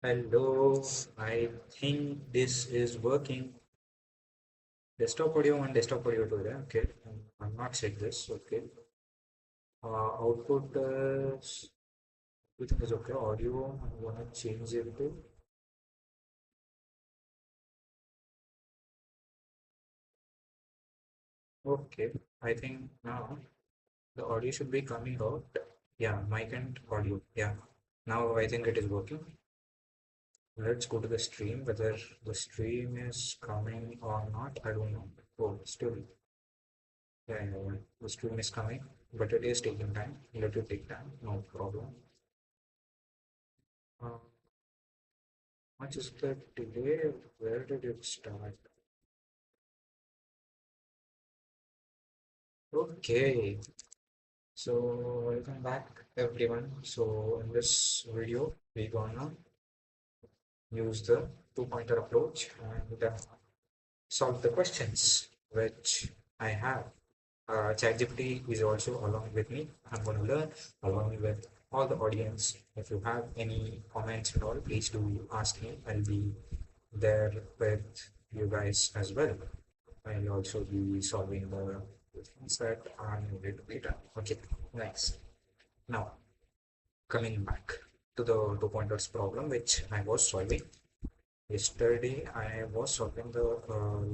Hello, I think this is working. Desktop audio and desktop audio together. Okay, I'm not check this. Okay, output everything is okay. Audio, I'm gonna change it to okay. I think now the audio should be coming out. Yeah, mic and audio. Yeah, now I think it is working. Let's go to the stream. Whether the stream is coming or not, I don't know. Oh, still, yeah, the stream is coming, but it is taking time. Let it take time, no problem. Uh, much is the delay? Where did it start? Okay, so welcome back everyone. So in this video, we're gonna use the two-pointer approach and solve the questions which I have. ChatGPT is also along with me. I'm going to learn along with all the audience. If you have any comments and all, please do ask me. I'll be there with you guys as well. I'll also be solving the things that are needed later. Okay, nice. Now, coming back to the two pointers problem which I was solving. Yesterday, I was solving the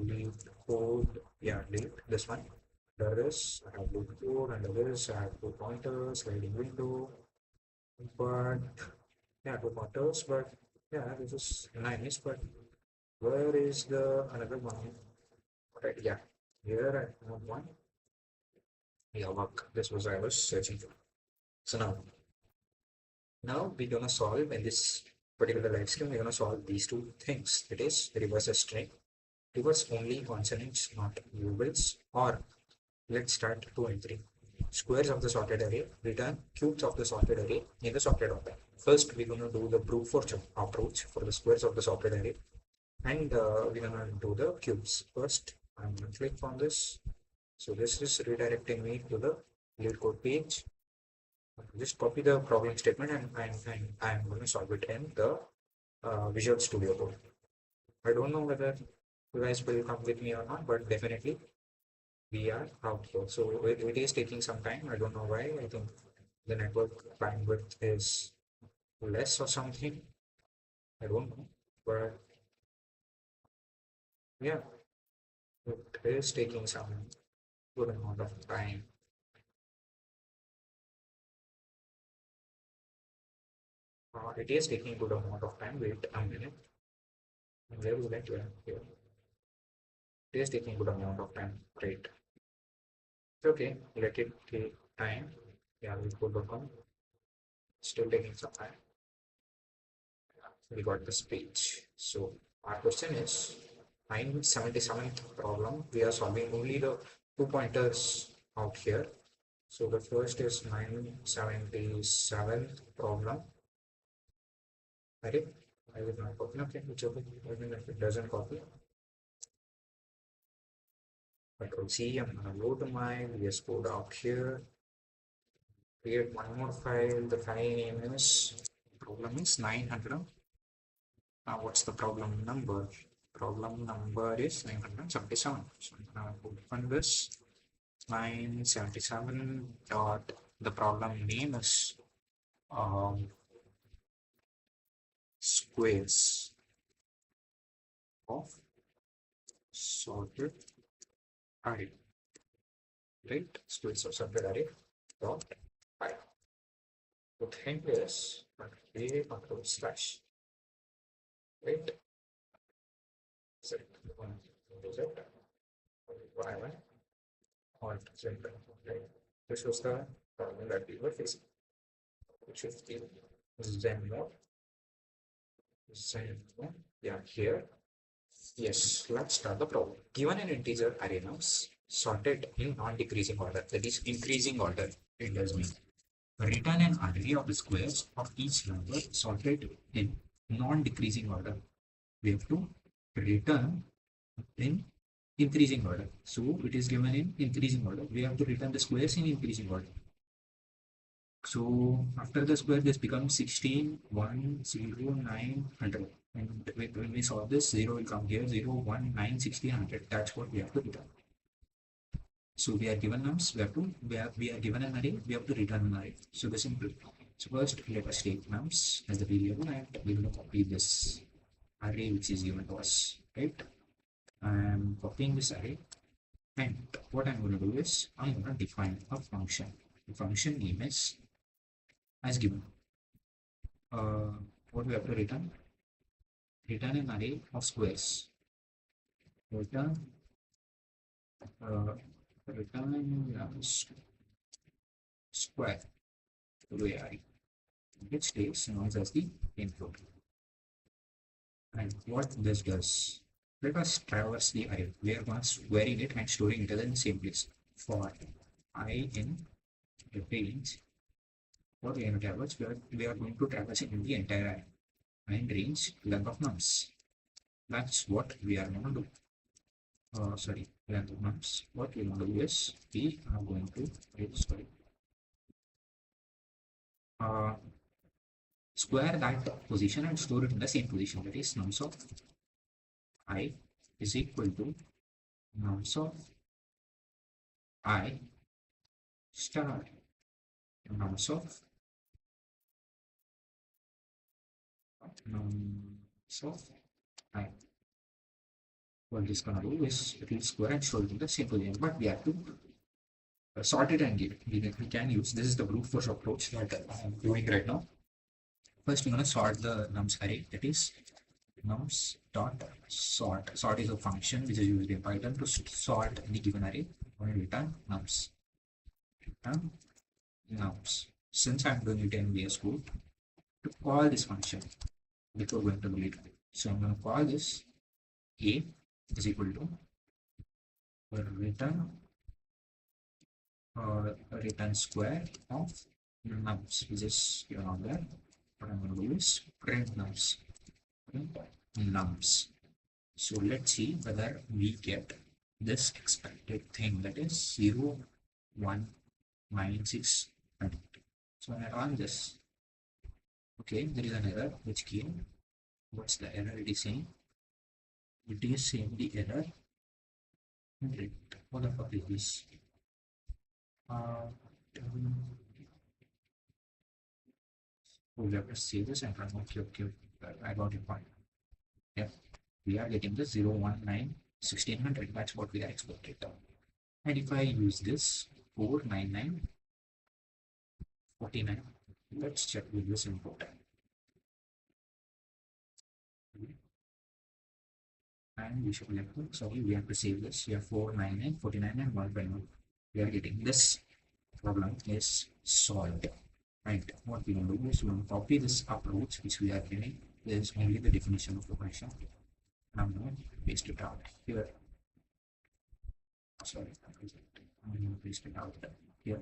lead code. Yeah, lead, this one. There is, I have lead code, and there is, I have two pointers, sliding window. But, yeah, two pointers, but yeah, this is nice. But where is the another one? Right, yeah, here I have one. Yeah, work. This was I was searching for. So now we're gonna solve in this particular live stream, we're gonna solve these two things. It is reverse a string, reverse only consonants, not vowels, or let's start 2 and 3. Squares of the sorted array, return cubes of the sorted array in the sorted order. First, we're gonna do the brute force approach for the squares of the sorted array, and we're gonna do the cubes. First, I'm gonna click on this. So this is redirecting me to the LeetCode page. Just copy the problem statement and I'm going to solve it in the Visual Studio Code. I don't know whether you guys will come with me or not, but definitely we are out here. So it is taking some time. I don't know why. I think the network bandwidth is less or something. I don't know. But yeah, it is taking some good amount of time. It is taking good amount of time. Wait a minute. Where will I go here? It is taking good amount of time. Great. Okay, let it take time. Yeah, we could.com. Still taking some time. We got this page. So our question is 977th problem. We are solving only the two pointers out here. So the first is 977th problem. Right? I will not copy. Okay, it's okay. Even if it doesn't copy. Control C, I'm gonna go to my VS Code out here. Create one more file. The file name is problem is 900. Now, what's the problem number? Problem number is 977. So now open this 977 dot the problem name is squares of sorted array. Right? Squares of sorted array dot I. The thing is a control slash. Right? So one is it? Y1 or Z. Right? This was the problem that we were facing. Which is the Zen mode. Zen mode. Yeah, here. Yes, let's start the problem. Given an integer array now sorted in non-decreasing order, that is increasing order, it does mean. Return an array of the squares of each number sorted in non-decreasing order. We have to return in increasing order. So it is given in increasing order. We have to return the squares in increasing order. So after the square, this becomes 16, 1, 0, 9, 100. And when we solve this, 0 will come here, 0, 1, 9, 16, 100. That's what we have to return. So we are given nums, we are given an array, we have to return an array. So the simple. So first let us take nums as the variable and we're going to copy this array which is given to us, right? I'm copying this array, and what I'm going to do is I'm going to define a function. The function name is as given. What we have to return? Return an array of squares. Return uh, return square array, which takes noise as the input. And what this does, let us traverse the array. We are going to squaring it and storing it in the same place. For I in the range, what we are going to traverse, we are going to traverse in the entire array and range length of nums. That's what we are going to do. Sorry, length of nums. What we want to do is we are going to square that position and store it in the same position. That is nums of I is equal to nums of I star nums of I. What this gonna do is it will square and store it in the same position, but we have to sort it and give it. We can use this is the brute force approach that I'm doing right now. First, we're gonna sort the nums array. That is nums dot sort. Sort is a function which is used in Python to sort any given array. We're going to return nums. Return nums. Since I'm doing it in VS Code, to call this function before going to delete it. So I'm going to call this a is equal to return return square of nums, which is here on there. What I'm going to do is print nums. Nums. So let's see whether we get this expected thing, that is 0, 1, 9, 6, 100. So when I run this, okay, there is an error which came. What's the error it is saying? It is saying the error 100. What the fuck is this? We have to save this and run. Okay, I got your point. Yeah, we are getting the 0, 1, 9, 1600. That's what we are expected. And if I use this 499 49, let's check with this input. And we should have to, sorry, we have to save this. We have 499 49 and 121. We are getting this problem is solved. Right, what we want to do is we want to copy this approach which we are getting. There is only the definition of the function. I'm going to paste it out here. Sorry, I'm going to paste it out here.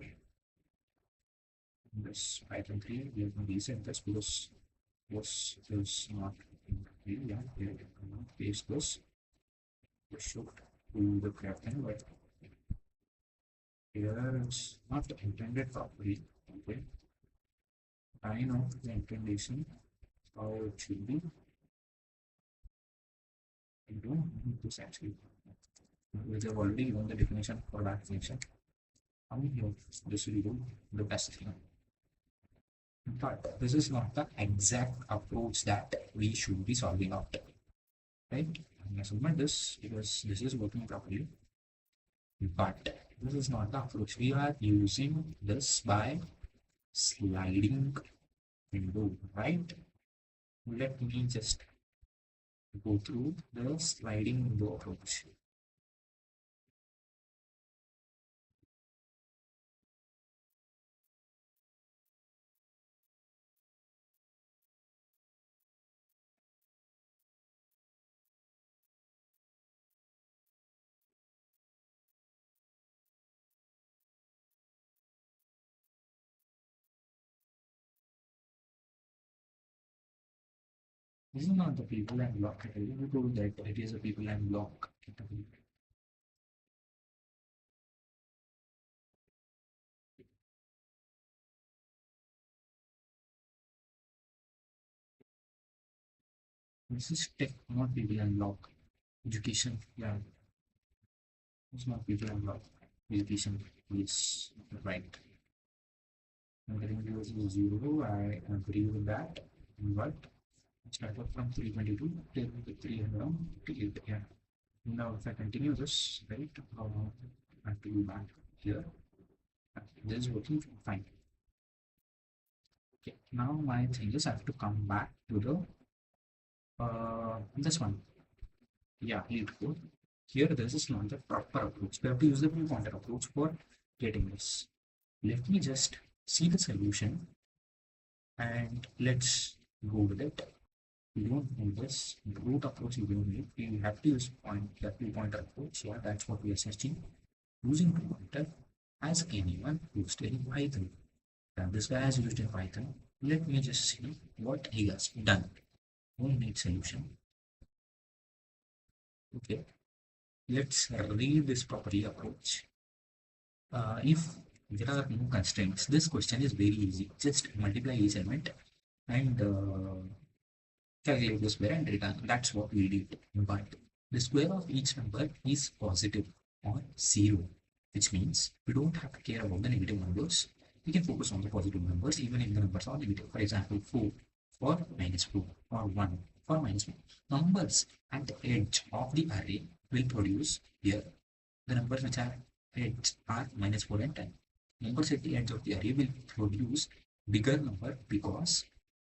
This Python 3, we are going to reset this because this is not yeah, here I'm going to paste this. This should do the correct thing, but here it's not intended properly. Okay. I know the intendation, how it should be. I don't need this actually. We have already given the definition for that function. This will do the best thing. But this is not the exact approach that we should be solving out. Right? I'm going to submit this because this is working properly. But this is not the approach. We are using this by sliding window, right? Let me just go through the sliding window approach. This is not the people and block category. We told that it is a people and block category. This is tech, not people unlock. Education, yeah, it's not people unlock. Education is right. And the value is 0. I agree with that. But start off from 322 till 308. Yeah. Now, if I continue this, right, I have to go back here. This is working fine. Okay. Now, my thing is I have to come back to the this one. Yeah, LeetCode. Here, this is not the proper approach. We have to use the two-pointer approach for getting this. Let me just see the solution and let's go with it. You don't need this root approach, you don't need. You have to use the two-pointer approach. Yeah, that's what we are searching. Using two-pointer as anyone used in Python. Now, this guy has used in Python. Let me just see what he has done. Don't need solution. Okay, let's read this properly approach. If there are no constraints, this question is very easy. Just multiply each element and calculate the square and return. That's what we did. But the square of each number is positive or zero, which means we don't have to care about the negative numbers. We can focus on the positive numbers even if the numbers are negative. For example, 4 for -4 or 1 for -1. Numbers at the edge of the array will produce here the numbers which are edge are -4 and 10. Numbers at the edge of the array will produce bigger number because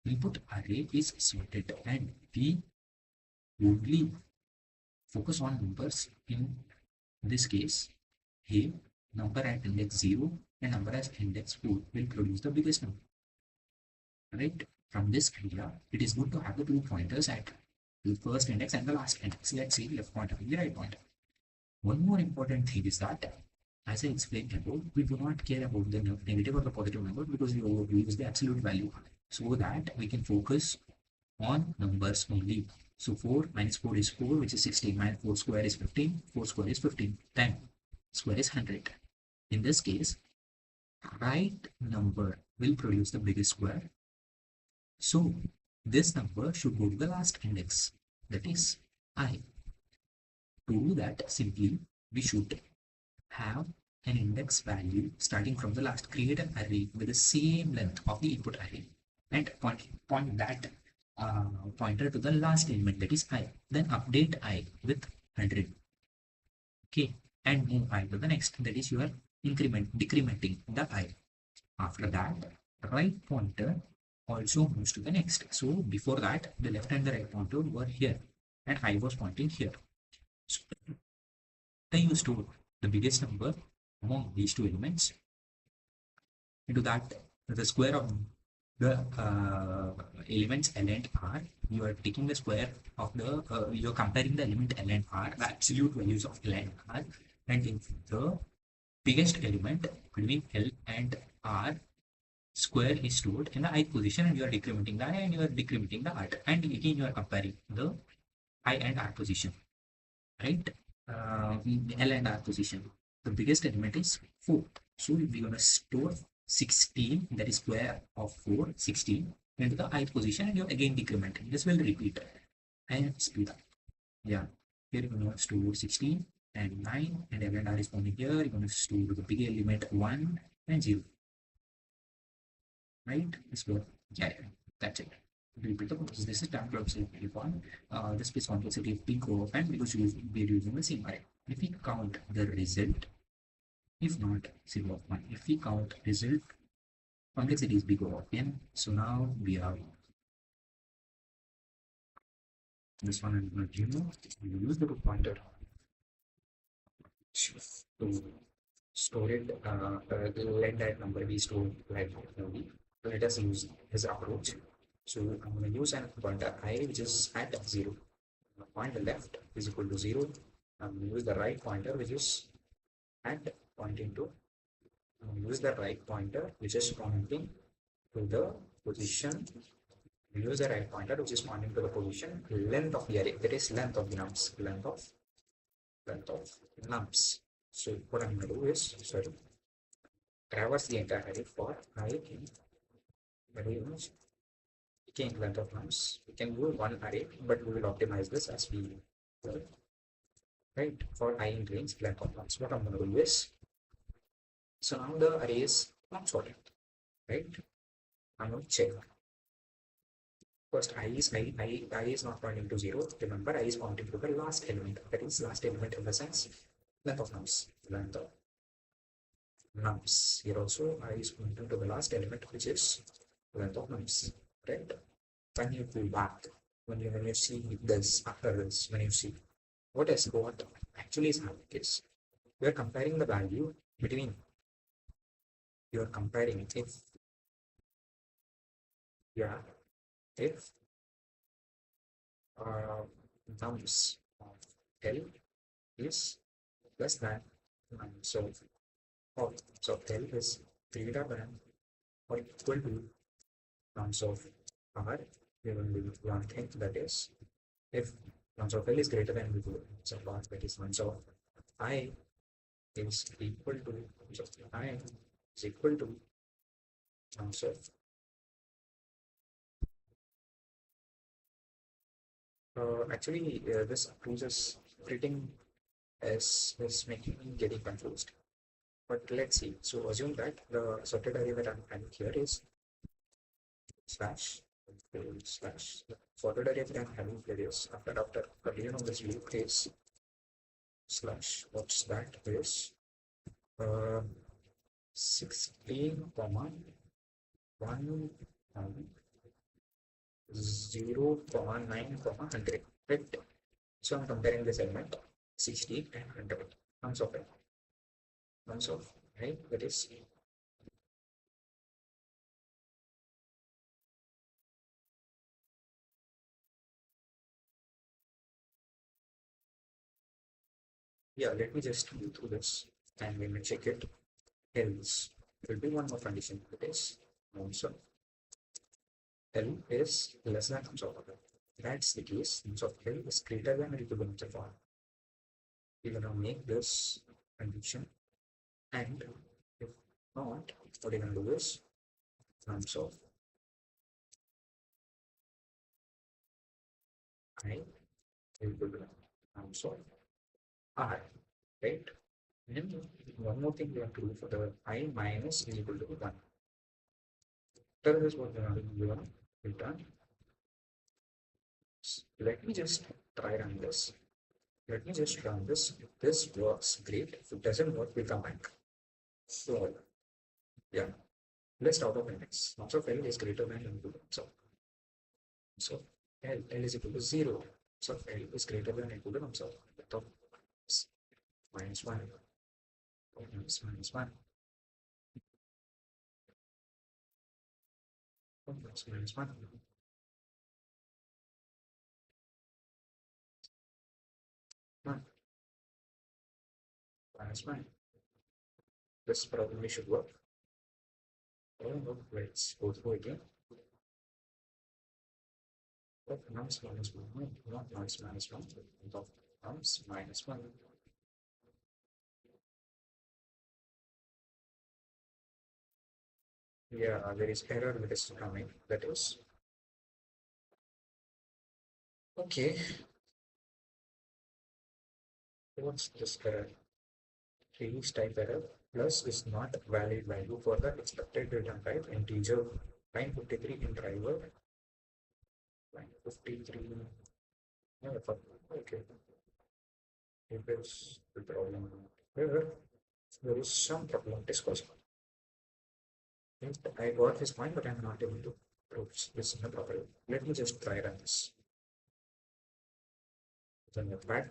input array is sorted and we only focus on numbers in this case. A number at index 0 and number at index 4 will produce the biggest number. Right? From this idea, it is good to have the two pointers at the first index and the last index. Let's say left pointer and the right pointer. One more important thing is that, as I explained above, we do not care about the negative or the positive number because we use the absolute value so that we can focus on numbers only. So 4 minus 4 is 4, which is 16. Minus 4 square is 15. 4 square is 15. 10 square is 100. In this case, right number will produce the biggest square. So this number should go to the last index, that is I. To do that, simply we should have an index value starting from the last. Create an array with the same length of the input array and point that pointer to the last element, that is I. Then update I with 100. Okay, and move I to the next, that is you are decrementing the I. After that, right pointer also moves to the next. So before that, the left and the right pointer were here and I was pointing here. So you store the biggest number among these two elements into that the square of the elements L and R. You are taking the square of the you're comparing the element L and R, the absolute values of L and R, and if the biggest element between L and R square is stored in the ith position and you are decrementing the I and you are decrementing the R, and again you are comparing the I and R position, right? L and R position. The biggest element is 4. So we're going to store 16, that is square of 4, 16, into the ith position and you're again decrementing. This will repeat and speed up. Yeah, here you're going to store 16 and 9 and L and R is pointing here. You're going to store the big element 1 and 0. Right? This will carry. That's it. Repeat the process. This is time complexity 1. The space complexity of big O of n because we're using the same array. If we count the result, if not 0 of 1, if we count result, complexity is big O of n. So now we have this one and we use the pointer to store it. Let that number be stored like only. Let us use this approach. So I'm going to use an pointer I which is at 0. Point the left is equal to 0. I'm going to use the right pointer which is at pointing to. Use the right pointer which is pointing to the position. Use the right pointer which is pointing to the position length of the array. That is length of the nums. Length of nums. So what I'm going to do is traverse the entire array for I in array image checking length of nums, we can do one array, but we will optimize this as we go, right? For I in range length of nums, what I'm going to do is, so now the array is not sorted, right? I'm going to check. First, I is not pointing to 0. Remember, I is pointing to the last element. That is last element in the sense length of nums. Length of nums. Here also, I is pointing to the last element, which is length of nums. Right? When you pull back, when you see this after this, when you see what actually is happening is you are comparing the value between, you are comparing if, yeah, if nums of L is less than nums of so L is greater than or equal to nums of R. We will do one thing, that is if nums of L is greater than or equal to nums of R, that is nums of I is equal to nums of I is equal to nums of actually this process splitting is making me getting confused. But let's see. So assume that the sorted array that I'm having here is slash slash sorted array that I'm having here is after again of this loop is slash what's that is uh 16 comma 1 0 comma 9 comma 100, right? So I'm comparing this element 16 and 100 terms of it, terms of, right? That is, yeah, let me just go through this and when we check it, else will be one more condition, that is terms of L is less than terms of R. That's the case, terms of L is greater than or equal to terms of R. We're gonna make this condition, and if not, what you're gonna do is terms of I equal to terms of R, right? And one more thing we have to do for the I minus is equal to 1. Tell this what we are doing. Return. Let me just try run this. Let me just run this. If this works, great. If it doesn't work, we'll come back. So, yeah, list out of index. Nums of L is greater than equal to nums of. So, L is equal to 0. So, L is greater than equal to nums of. Minus 1. Minus 1. Minus 1. Minus 1. This probably should work. Oh, no, let's go through again. Nums minus 1, not nums minus 1, nums minus 1. Yeah, there is error that is coming. That is okay. What's this error? Release type error plus is not valid value for the expected return type integer. Line 53 in driver. Line 53. Yeah, okay. It is the problem. Here, there is some problem discussed. I got his point, but I'm not able to prove this in a proper way. Let me just try run this. Then the back.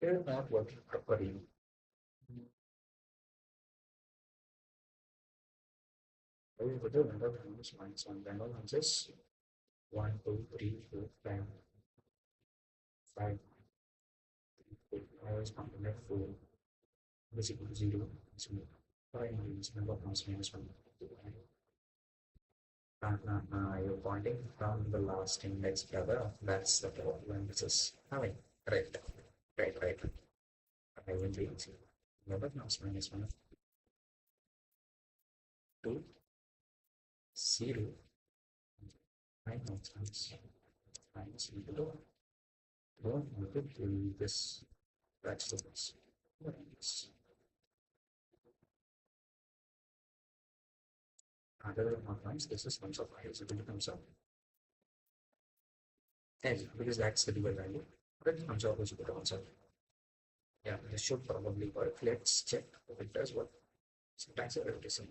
It is not working properly. With the number of rounds minus one random answers 1, 2, 3, 4, 5, 5, 4. I was complement 4 is equal to 0. So 5 means number of rounds minus 1. You're pointing from the last index, brother. That's the problem. This is having. Right. Right, right. I will be easy. Number of rounds minus 1, 2, 0, 5 rounds minus 1. Don't want to do this. That's the best. Other than outlines, this is thumbs up. Is it thumbs up? Yes, because that's the dual value. But thumbs up is equal to thumbs up. Yeah, this should probably work. Let's check if it does work. Sometimes I will see.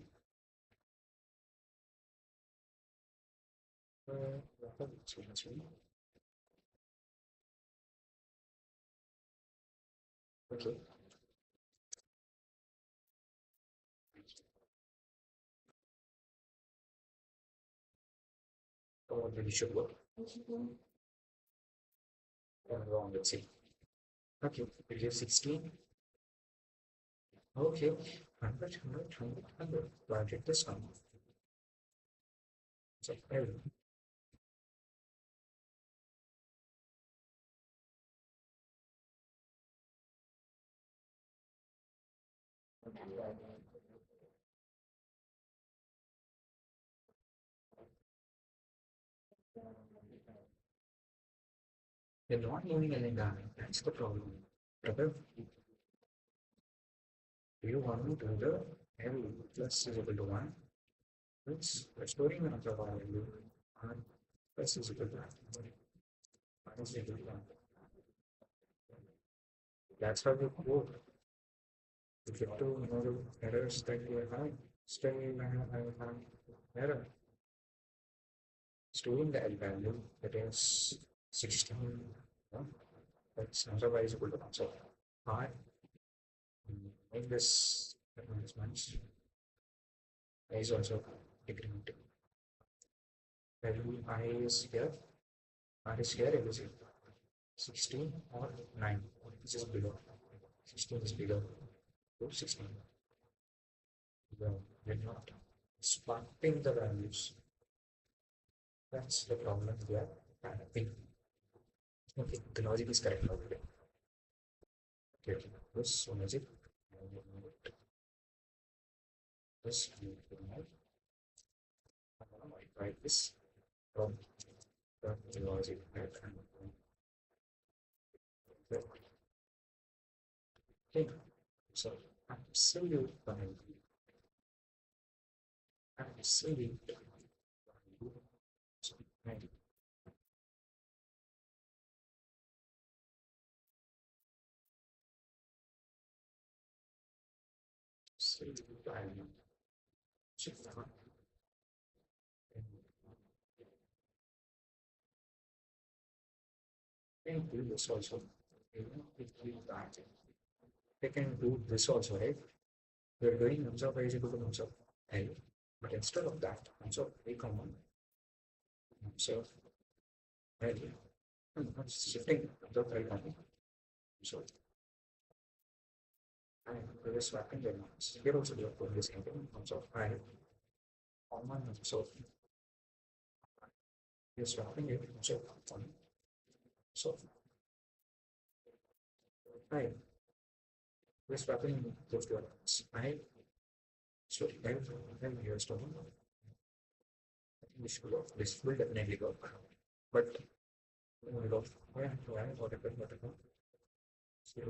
Okay. Maybe should work. Wrong, let's see. Okay, we give 16. Okay, 100, 100, 100, 100. Why did this come? So, L. You're not moving any diamond. That's the problem. Brother, you want to do the L plus is equal to 1. It's restoring another value. And plus is equal to 1. Minus is equal to 1. That's how you code. If you have to know the errors that you are having, still I have error. Storing the L value, that is 16. No? That's answer y is equal to answer I make this advancements. I is also decrementing. Value I is here, R is here, L is here. 16 or 9, this is below. 16 is bigger to 16. We're not swapping the values. That's the problem we are having. Okay, the logic is correct already. Okay, this one is it. This I write this from the logic. Okay, so absolute value, absolute value. So, right. Absolute value. Shift down. And do this also. They can do this also, right? We're doing thumbs up is equal to thumbs up L, but instead of that, thumbs up A common. So L, shifting thumbs up L common. So I we're swapping the ones. Here also we are doing the same thing. Thumbs up I common. So we're swapping it. So common. So I we're swapping those two ones. I so L here is common. I think this should work. This will definitely work. But yeah, whatever. So,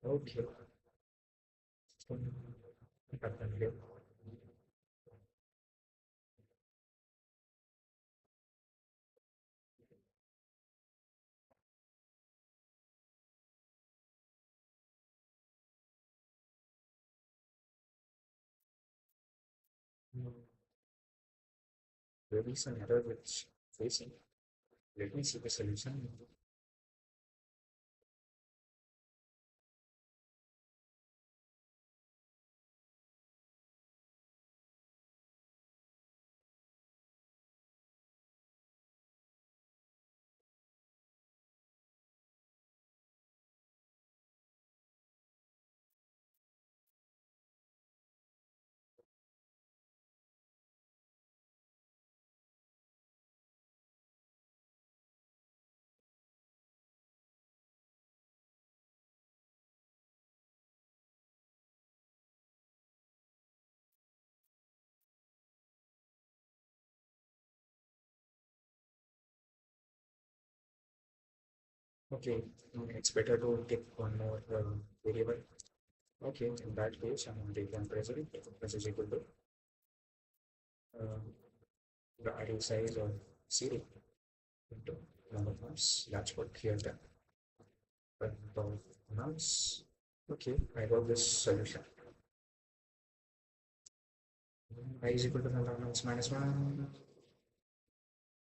okay. So, there is an error which facing. Let me see the solution. Okay, it's better to take one more variable. Okay, in that case, I'm going to take one president, which is equal to uh, the array size of 0 into number of months. That's what here the number of months. Okay, I got this solution. I is equal to number of months minus 1.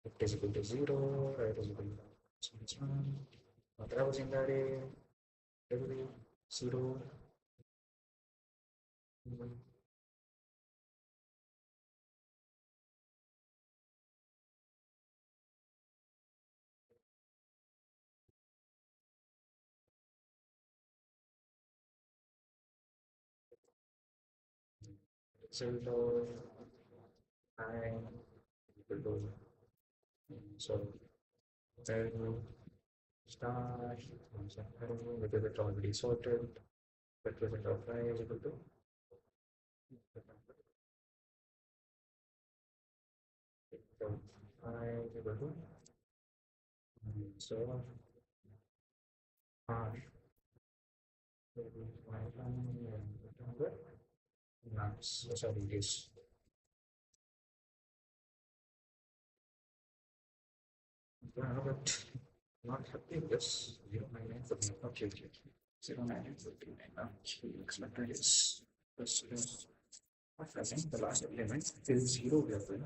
It is equal to 0. It is equal to minus 1. What I was in the array, 0. Result of I equal to so then star because it's already sorted. But result of I is equal to I is equal to so R maps. Sorry, this. But not happy with this 09949. Okay, okay, okay. 09949. Okay, expected is this is not present. The last element is 0 we are doing.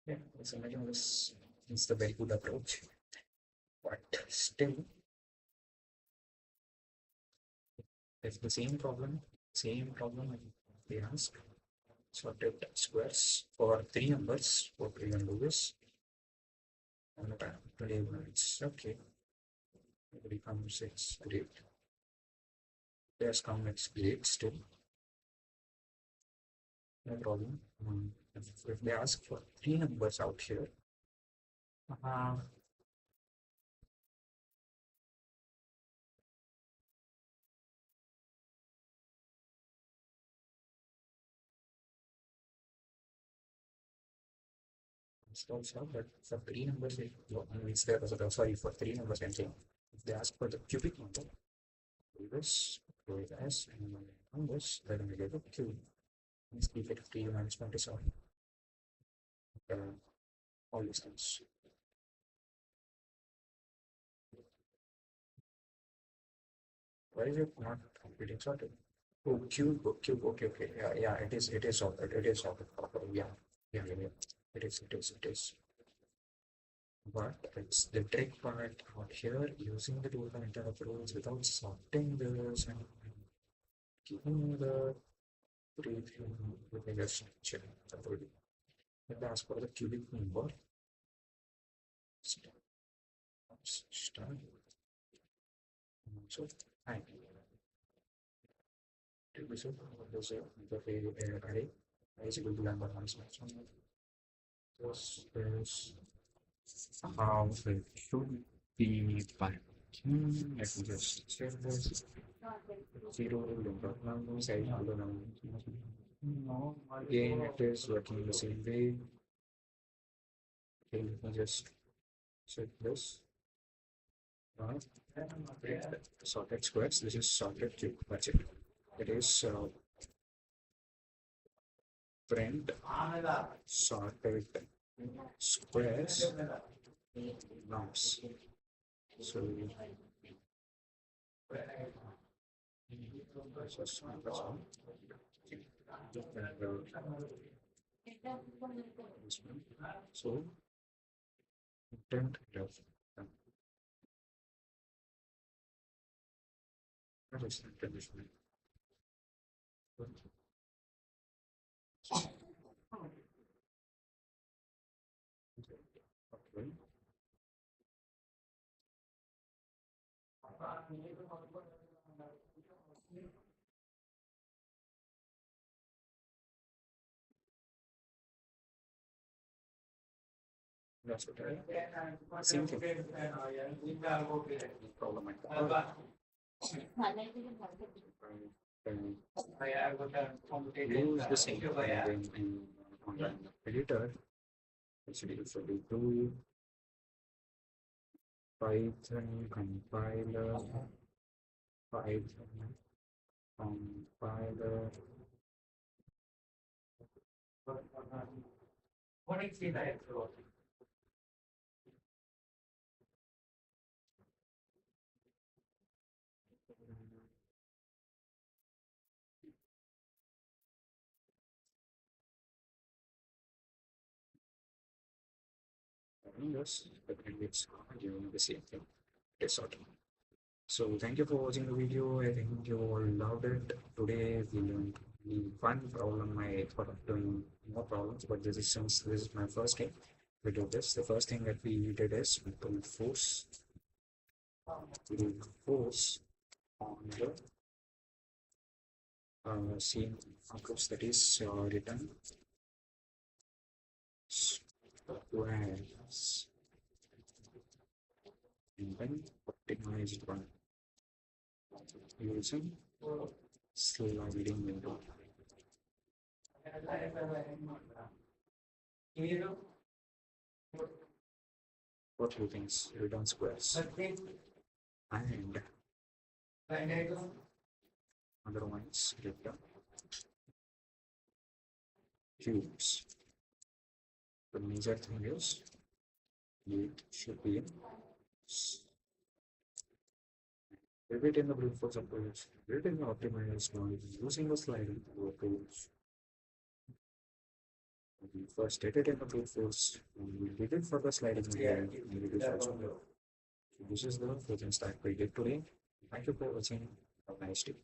Yeah, let's imagine this is the very good approach. But still, it's the same problem they ask. Sorted squares for three numbers. What we can do is on the time 28 minutes. Okay, it becomes it's great. There's come it's great still. No problem. If they ask for three numbers out here, uh, it's also, but for three numbers, means there was a, sorry, for three numbers, I'm saying, if they ask for the cubic number, do this, do it as, and numbers, they're going to get a cube. Let's keep it 3 minus 27. Uh, all these things. Why is it not getting sorted? Oh, cube, cube, okay, okay, yeah, yeah, it is sorted, it is sorted properly, yeah, yeah, yeah, yeah. It is. But it's the trick part out here using the dual connector approach without sorting this and keeping the brief. Let me just check the body. Let me ask for the cubic number. Start. So, I this is the array. I is equal to lambda times maximum. This is how it should be by. Let me just check this. 0 lambda times I lambda times. No, again it is working the same way. Okay, let me just check this. Sorted squares. This is sorted cube. That's it. It is print sorted squares nums. So that's all. So intent of that is the condition. Okay. That's what I same thing. Problem at all. Use the same again in online editor. Actually, if we do Python compiler, Python compiler. What is it? Yes, but it's doing the same thing. It's sort of. So thank you for watching the video. I think you all loved it. Today we learned the fun problem. I thought of doing more problems, but this is since this is my first game. We do this. The first thing that we did is we brute force on the same functions that is written squares and then optimized one using sliding window. What two things? Return squares and other ones return cubes. The major thing is it should be repeat in the brute force approach, repeat in the optimized one using the sliding approach. We first did it in the brute force, and we did it for the sliding again. So this is the fortune stack we did today. Thank you for watching. Have a nice day.